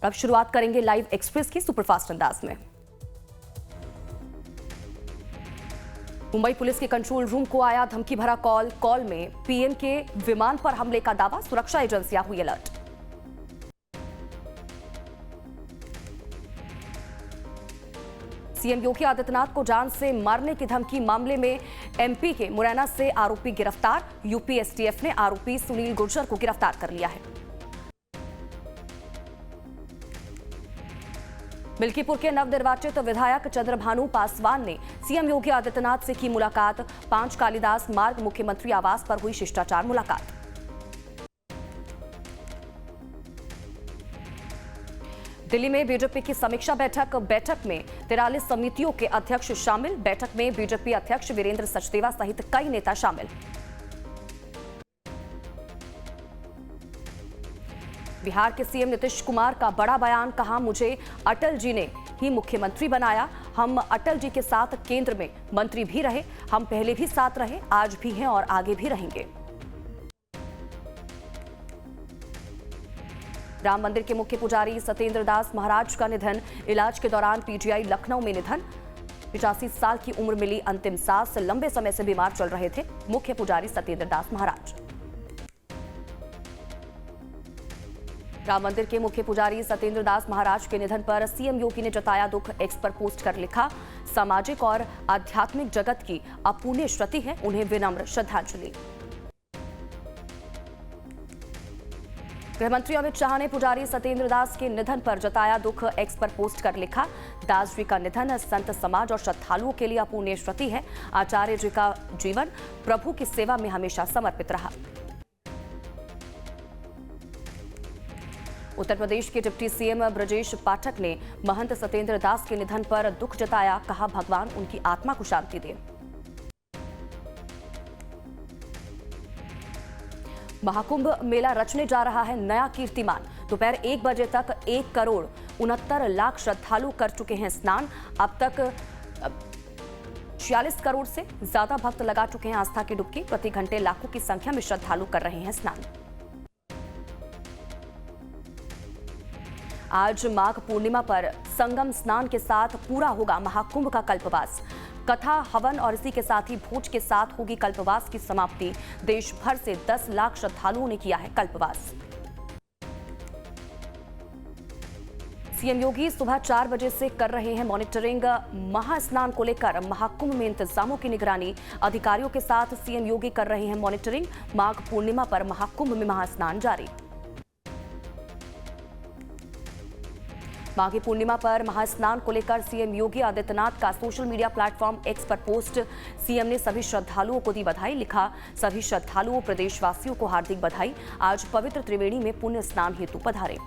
अब शुरुआत करेंगे लाइव एक्सप्रेस की सुपरफास्ट अंदाज में। मुंबई पुलिस के कंट्रोल रूम को आया धमकी भरा कॉल में पीएम के विमान पर हमले का दावा, सुरक्षा एजेंसियां हुई अलर्ट। सीएम योगी आदित्यनाथ को जान से मारने की धमकी मामले में एमपी के मुरैना से आरोपी गिरफ्तार, यूपी एसटीएफ ने आरोपी सुनील गुर्जर को गिरफ्तार कर लिया है। मिल्कीपुर के नवनिर्वाचित विधायक चंद्रभानु पासवान ने सीएम योगी आदित्यनाथ से की मुलाकात, 5 कालिदास मार्ग मुख्यमंत्री आवास पर हुई शिष्टाचार मुलाकात। दिल्ली में बीजेपी की समीक्षा बैठक में 43 समितियों के अध्यक्ष शामिल, बैठक में बीजेपी अध्यक्ष वीरेंद्र सचदेवा सहित कई नेता शामिल। बिहार के सीएम नीतीश कुमार का बड़ा बयान, कहा मुझे अटल जी ने ही मुख्यमंत्री बनाया, हम अटल जी के साथ केंद्र में मंत्री भी रहे, हम पहले भी साथ रहे, आज भी हैं और आगे भी रहेंगे। राम मंदिर के मुख्य पुजारी सत्येंद्र दास महाराज का निधन, इलाज के दौरान पीजीआई लखनऊ में निधन, 85 साल की उम्र मिली अंतिम सांस, लंबे समय से बीमार चल रहे थे मुख्य पुजारी सत्येंद्र दास महाराज। राम मंदिर के मुख्य पुजारी सत्येंद्र दास महाराज के निधन पर सीएम योगी ने जताया दुख, एक्स पर पोस्ट कर लिखा, सामाजिक और आध्यात्मिक जगत की अपूर्णीय क्षति है, उन्हें विनम्र श्रद्धांजलि। गृहमंत्री अमित शाह ने पुजारी सत्येंद्र दास के निधन पर जताया दुख, एक्स पर पोस्ट कर लिखा, दास जी का निधन संत समाज और श्रद्धालुओं के लिए अपूर्णीय क्षति है, आचार्य जी का जीवन प्रभु की सेवा में हमेशा समर्पित रहा। उत्तर प्रदेश के डिप्टी सीएम ब्रजेश पाठक ने महंत सत्येंद्र दास के निधन पर दुख जताया, कहा भगवान उनकी आत्मा को शांति दे। महाकुंभ मेला रचने जा रहा है नया कीर्तिमान, दोपहर 1 बजे तक 1,69,00,000 श्रद्धालु कर चुके हैं स्नान, अब तक 46 करोड़ से ज्यादा भक्त लगा चुके हैं आस्था की डुबकी, प्रति घंटे लाखों की संख्या में श्रद्धालु कर रहे हैं स्नान। आज माघ पूर्णिमा पर संगम स्नान के साथ पूरा होगा महाकुंभ का कल्पवास, कथा हवन और इसी के साथ ही भोज के साथ होगी कल्पवास की समाप्ति। देश भर से 10 लाख श्रद्धालुओं ने किया है कल्पवास। सीएम योगी सुबह 4 बजे से कर रहे हैं मॉनिटरिंग, महास्नान को लेकर महाकुंभ में इंतजामों की निगरानी, अधिकारियों के साथ सीएम योगी कर रहे हैं मॉनिटरिंग, माघ पूर्णिमा पर महाकुंभ में महास्नान जारी। माघी पूर्णिमा पर महास्नान को लेकर सीएम योगी आदित्यनाथ का सोशल मीडिया प्लेटफॉर्म एक्स पर पोस्ट, सीएम ने सभी श्रद्धालुओं को दी बधाई, लिखा सभी श्रद्धालुओं प्रदेशवासियों को हार्दिक बधाई, आज पवित्र त्रिवेणी में पुण्य स्नान हेतु पधारे।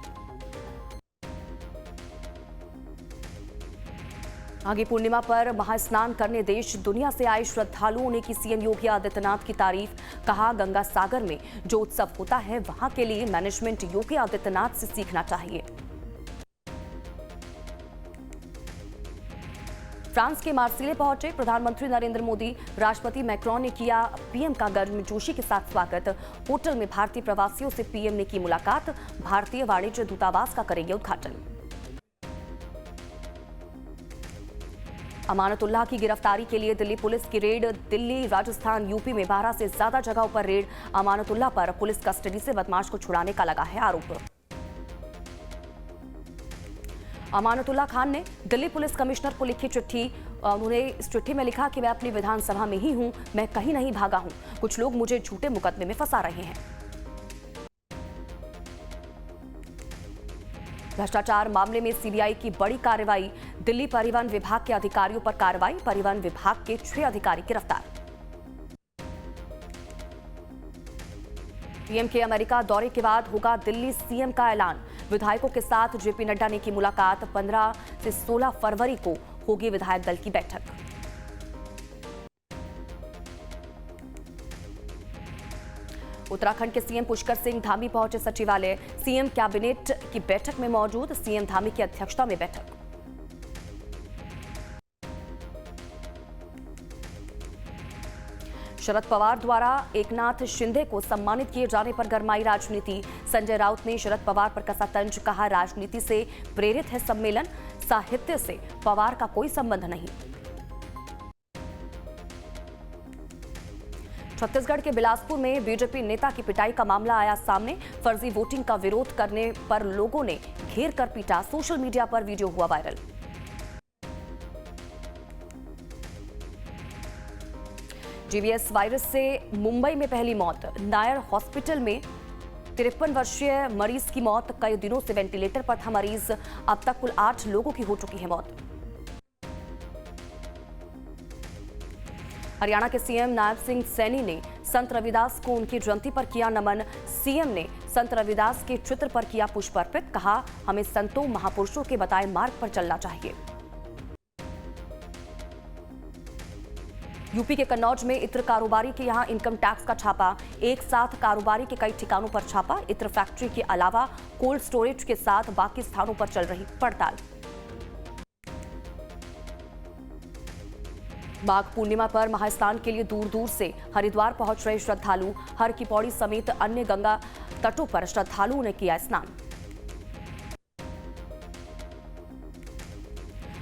माघी पूर्णिमा पर महास्नान करने देश दुनिया से आए श्रद्धालुओं ने की सीएम योगी आदित्यनाथ की तारीफ, कहा गंगा सागर में जो उत्सव होता है वहां के लिए मैनेजमेंट योगी आदित्यनाथ से सीखना चाहिए। फ्रांस के मार्सिले पहुंचे प्रधानमंत्री नरेंद्र मोदी, राष्ट्रपति मैक्रोन ने किया पीएम का गर्मजोशी के साथ स्वागत, होटल में भारतीय प्रवासियों से पीएम ने की मुलाकात, भारतीय वाणिज्य दूतावास का करेंगे उद्घाटन। अमानतुल्लाह की गिरफ्तारी के लिए दिल्ली पुलिस की रेड, दिल्ली, राजस्थान, यूपी में 12 से ज्यादा जगहों पर रेड, अमानतुल्लाह पर पुलिस कस्टडी से बदमाश को छुड़ाने का लगा है आरोप। अमानतुल्लाह खान ने दिल्ली पुलिस कमिश्नर को लिखी चिट्ठी, उन्होंने इस चिट्ठी में लिखा कि मैं अपनी विधानसभा में ही हूं, मैं कहीं नहीं भागा हूं, कुछ लोग मुझे झूठे मुकदमे में फंसा रहे हैं। भ्रष्टाचार मामले में सीबीआई की बड़ी कार्रवाई, दिल्ली परिवहन विभाग के अधिकारियों पर कार्रवाई, परिवहन विभाग के 6 अधिकारी गिरफ्तार। पीएम के अमेरिका दौरे के बाद होगा दिल्ली सीएम का ऐलान, विधायकों के साथ जेपी नड्डा ने की मुलाकात, 15 से 16 फरवरी को होगी विधायक दल की बैठक। उत्तराखंड के सीएम पुष्कर सिंह धामी पहुंचे सचिवालय, सीएम कैबिनेट की बैठक में मौजूद, सीएम धामी की अध्यक्षता में बैठक। शरद पवार द्वारा एकनाथ शिंदे को सम्मानित किए जाने पर गरमाई राजनीति। संजय राउत ने शरद पवार पर कसा तंज, कहा राजनीति से प्रेरित है सम्मेलन, साहित्य से पवार का कोई संबंध नहीं। छत्तीसगढ़ के बिलासपुर में बीजेपी नेता की पिटाई का मामला आया सामने। फर्जी वोटिंग का विरोध करने पर लोगों ने घेर कर पीटा, सोशल मीडिया पर वीडियो हुआ वायरल। जीवीएस वायरस से मुंबई में पहली मौत। नायर हॉस्पिटल में 53 वर्षीय मरीज की मौत। कई दिनों से वेंटिलेटर पर था मरीज। अब तक कुल 8 लोगों की हो चुकी है मौत। हरियाणा के सीएम नायब सिंह सैनी ने संत रविदास को उनकी जयंती पर किया नमन। सीएम ने संत रविदास के चित्र पर किया पुष्प अर्पित, कहा हमें संतों महापुरुषों के बताए मार्ग पर चलना चाहिए। यूपी के कन्नौज में इत्र कारोबारी के यहां इनकम टैक्स का छापा। एक साथ कारोबारी के कई ठिकानों पर छापा। इत्र फैक्ट्री के अलावा कोल्ड स्टोरेज के साथ बाकी स्थानों पर चल रही पड़ताल। माघ पूर्णिमा पर महास्नान के लिए दूर दूर से हरिद्वार पहुंच रहे श्रद्धालु। हर की पौड़ी समेत अन्य गंगा तटों पर श्रद्धालुओं ने किया स्नान।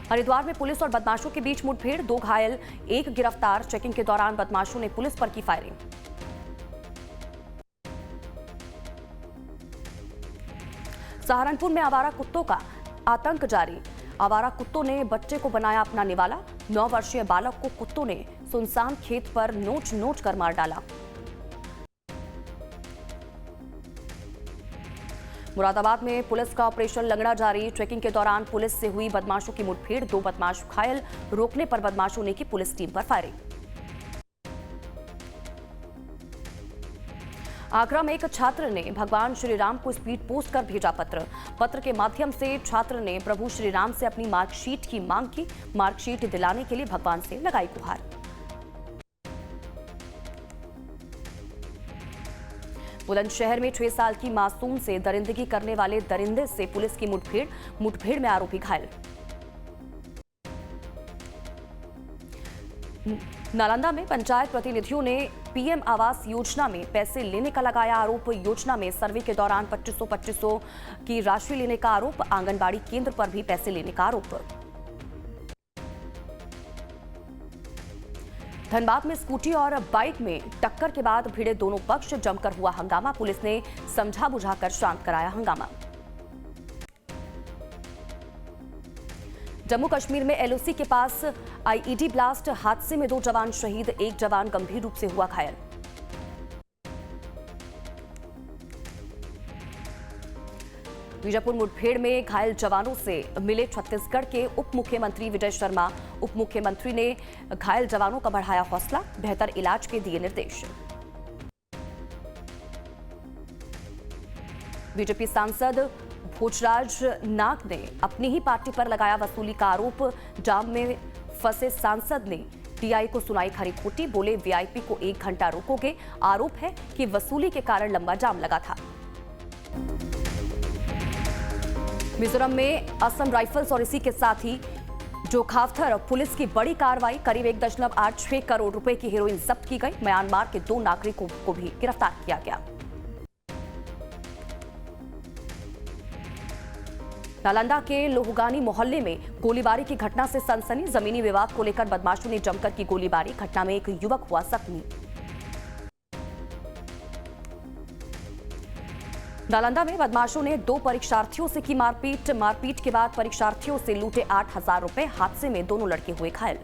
हरिद्वार में पुलिस और बदमाशों के बीच मुठभेड़, 2 घायल, 1 गिरफ्तार। चेकिंग के दौरान बदमाशों ने पुलिस पर की फायरिंग। सहारनपुर में आवारा कुत्तों का आतंक जारी। आवारा कुत्तों ने बच्चे को बनाया अपना निवाला। 9 वर्षीय बालक को कुत्तों ने सुनसान खेत पर नोच नोच कर मार डाला। मुरादाबाद में पुलिस का ऑपरेशन लंगड़ा जारी। ट्रैकिंग के दौरान पुलिस से हुई बदमाशों की मुठभेड़, 2 बदमाश घायल। रोकने पर बदमाशों ने की पुलिस टीम पर फायरिंग। आगरा में एक छात्र ने भगवान श्री राम को स्पीड पोस्ट कर भेजा पत्र। पत्र के माध्यम से छात्र ने प्रभु श्री राम से अपनी मार्कशीट की मांग की। मार्कशीट दिलाने के लिए भगवान से लगाई गुहार। बुलंदशहर में 6 साल की मासूम से दरिंदगी करने वाले दरिंदे से पुलिस की मुठभेड़ में आरोपी घायल। नालंदा में पंचायत प्रतिनिधियों ने पीएम आवास योजना में पैसे लेने का लगाया आरोप। योजना में सर्वे के दौरान 2500 की राशि लेने का आरोप। आंगनबाड़ी केंद्र पर भी पैसे लेने का आरोप। धनबाद में स्कूटी और बाइक में टक्कर के बाद भिड़े दोनों पक्ष, जमकर हुआ हंगामा। पुलिस ने समझा बुझाकर शांत कराया हंगामा। जम्मू कश्मीर में एलओसी के पास आईईडी ब्लास्ट। हादसे में 2 जवान शहीद, 1 जवान गंभीर रूप से हुआ घायल। बीजापुर मुठभेड़ में घायल जवानों से मिले छत्तीसगढ़ के उप मुख्यमंत्री विजय शर्मा। उप मुख्यमंत्री ने घायल जवानों का बढ़ाया हौसला, बेहतर इलाज के दिए निर्देश। बीजेपी सांसद भोजराज नाग ने अपनी ही पार्टी पर लगाया वसूली का आरोप। जाम में फंसे सांसद ने टीआई को सुनाई खरी खोटी, बोले वीआईपी को 1 घंटा रोकोगे। आरोप है कि वसूली के कारण लंबा जाम लगा था। मिजोरम में असम राइफल्स और इसी के साथ ही जोखावथर पुलिस की बड़ी कार्रवाई। करीब 1.86 करोड़ रुपए की हेरोइन जब्त की गई। म्यांमार के 2 नागरिकों को भी गिरफ्तार किया गया। नालंदा के लोहगानी मोहल्ले में गोलीबारी की घटना से सनसनी। जमीनी विवाद को लेकर बदमाशों ने जमकर की गोलीबारी। घटना में एक युवक हुआ जख्मी। नालंदा में बदमाशों ने 2 परीक्षार्थियों से की मारपीट। मारपीट के बाद परीक्षार्थियों से लूटे 8,000 रुपए। हादसे में दोनों लड़के हुए घायल।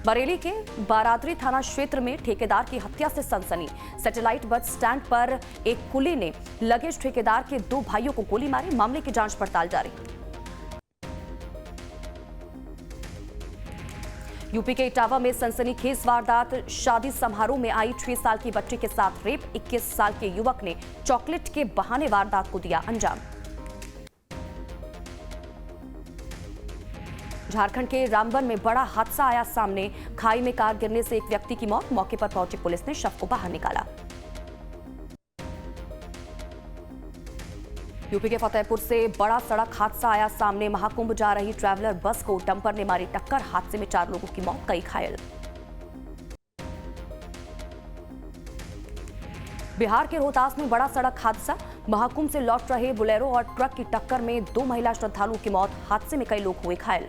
बरेली के बारादरी थाना क्षेत्र में ठेकेदार की हत्या से सनसनी। सैटेलाइट बस स्टैंड पर एक कुली ने लगेज ठेकेदार के 2 भाइयों को गोली मारी। मामले की जांच पड़ताल जारी। यूपी के इटावा में सनसनीखेज वारदात। शादी समारोह में आई 6 साल की बच्ची के साथ रेप। 21 साल के युवक ने चॉकलेट के बहाने वारदात को दिया अंजाम। झारखंड के रामबन में बड़ा हादसा आया सामने। खाई में कार गिरने से एक व्यक्ति की मौत। मौके पर पहुंची पुलिस ने शव को बाहर निकाला। यूपी के फतेहपुर से बड़ा सड़क हादसा आया सामने। महाकुंभ जा रही ट्रैवलर बस को डंपर ने मारी टक्कर। हादसे में 4 लोगों की मौत, कई घायल। बिहार के रोहतास में बड़ा सड़क हादसा। महाकुंभ से लौट रहे बोलेरो और ट्रक की टक्कर में 2 महिला श्रद्धालुओं की मौत। हादसे में कई लोग हुए घायल।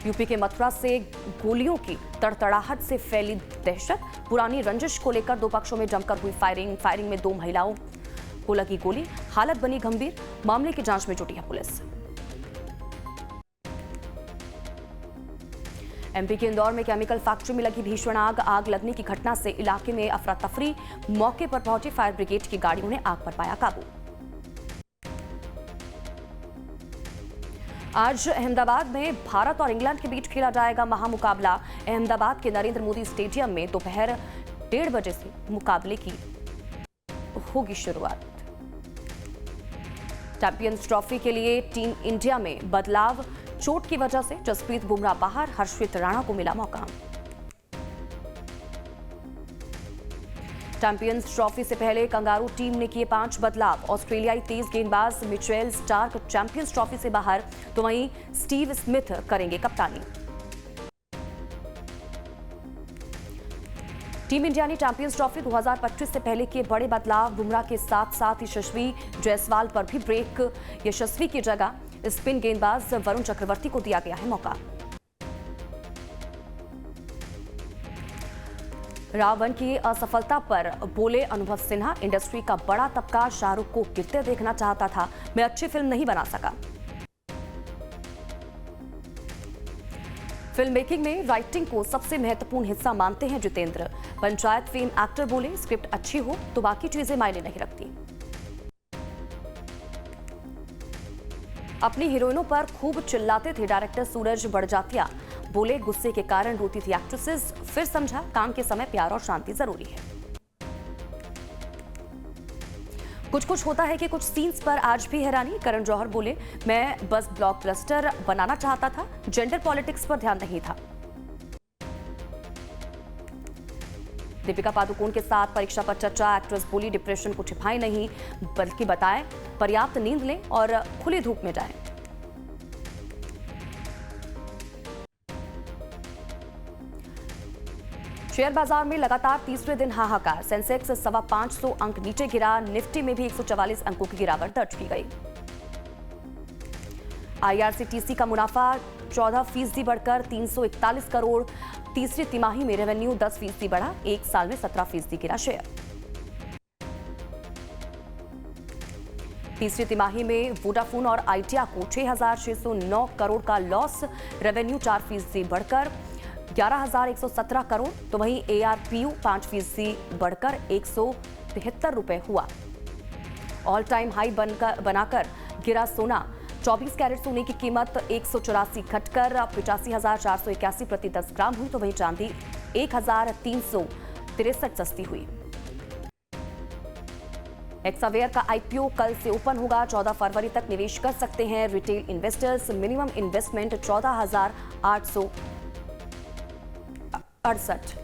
यूपी के मथुरा से गोलियों की तड़तड़ाहट से फैली दहशत। पुरानी रंजिश को लेकर 2 पक्षों में जमकर हुई फायरिंग में 2 महिलाओं को लगी गोली। हालत बनी गंभीर। मामले की जांच में जुटी है पुलिस। एमपी के इंदौर में केमिकल फैक्ट्री में लगी भीषण आग लगने की घटना से इलाके में अफरा तफरी। मौके पर पहुंची फायर ब्रिगेड की गाड़ियों ने आग पर पाया काबू। आज अहमदाबाद में भारत और इंग्लैंड के बीच खेला जाएगा महामुकाबला। अहमदाबाद के नरेंद्र मोदी स्टेडियम में दोपहर 1:30 बजे से मुकाबले की होगी शुरुआत। चैंपियंस ट्रॉफी के लिए टीम इंडिया में बदलाव। चोट की वजह से जसप्रीत बुमराह बाहर, हर्षदीप राणा को मिला मौका। चैंपियंस ट्रॉफी से पहले कंगारू टीम ने किए 5 बदलाव। ऑस्ट्रेलियाई तेज गेंदबाज मिचेल स्टार्क चैंपियंस ट्रॉफी से बाहर, तो वहीं स्टीव स्मिथ करेंगे कप्तानी। टीम इंडिया ने चैंपियंस ट्रॉफी 2025 से पहले किए बड़े बदलाव। बुमराह के साथ साथ यशस्वी जायसवाल पर भी ब्रेक। यशस्वी की जगह स्पिन गेंदबाज वरुण चक्रवर्ती को दिया गया है मौका। रावण की असफलता पर बोले अनुभव सिन्हा, इंडस्ट्री का बड़ा तबका शाहरुख को गिरते देखना चाहता था, मैं अच्छी फिल्म नहीं बना सका। फिल्म मेकिंग में राइटिंग को सबसे महत्वपूर्ण हिस्सा मानते हैं जितेंद्र। पंचायत फेम एक्टर बोले, स्क्रिप्ट अच्छी हो तो बाकी चीजें मायने नहीं रखती। अपनी हीरोइनों पर खूब चिल्लाते थे डायरेक्टर सूरज बड़जात्या। बोले, गुस्से के कारण रोती थी एक्ट्रेसेस, फिर समझा काम के समय प्यार और शांति जरूरी है। कुछ होता है कि कुछ सीन्स पर आज भी हैरानी। करण जौहर बोले, मैं बस ब्लॉकबस्टर बनाना चाहता था, जेंडर पॉलिटिक्स पर ध्यान नहीं था। दीपिका पादुकोण के साथ परीक्षा पर चर्चा। एक्ट्रेस बोली, डिप्रेशन को छिपाए नहीं बल्कि बताएं, पर्याप्त नींद लें और खुली धूप में जाएं। शेयर बाजार में लगातार तीसरे दिन हाहाकार। सेंसेक्स 550 अंक नीचे गिरा। निफ्टी में भी 144 अंकों की गिरावट दर्ज की गई। आईआरसीटीसी का मुनाफा 14% बढ़कर 341 करोड़। तीसरी तिमाही में रेवेन्यू 10% बढ़ा। एक साल में 17% गिरा शेयर। तीसरी तिमाही में वोडाफोन और आइडिया को 6,609 करोड़ का लॉस। रेवेन्यू 4% बढ़कर 11,117 करोड़, तो वहीं एआरपीयू 5% बढ़कर 173 रुपए हुआ। ऑल टाइम हाई बनाकर गिरा सोना। 24 कैरेट सोने की कीमत 184 घटकर 85,481 प्रति 10 ग्राम हुई, तो वहीं चांदी 1,363 सस्ती हुई। एक्सावेयर का आईपीओ कल से ओपन होगा। 14 फरवरी तक निवेश कर सकते हैं रिटेल इन्वेस्टर्स। Minimum investment 14,868।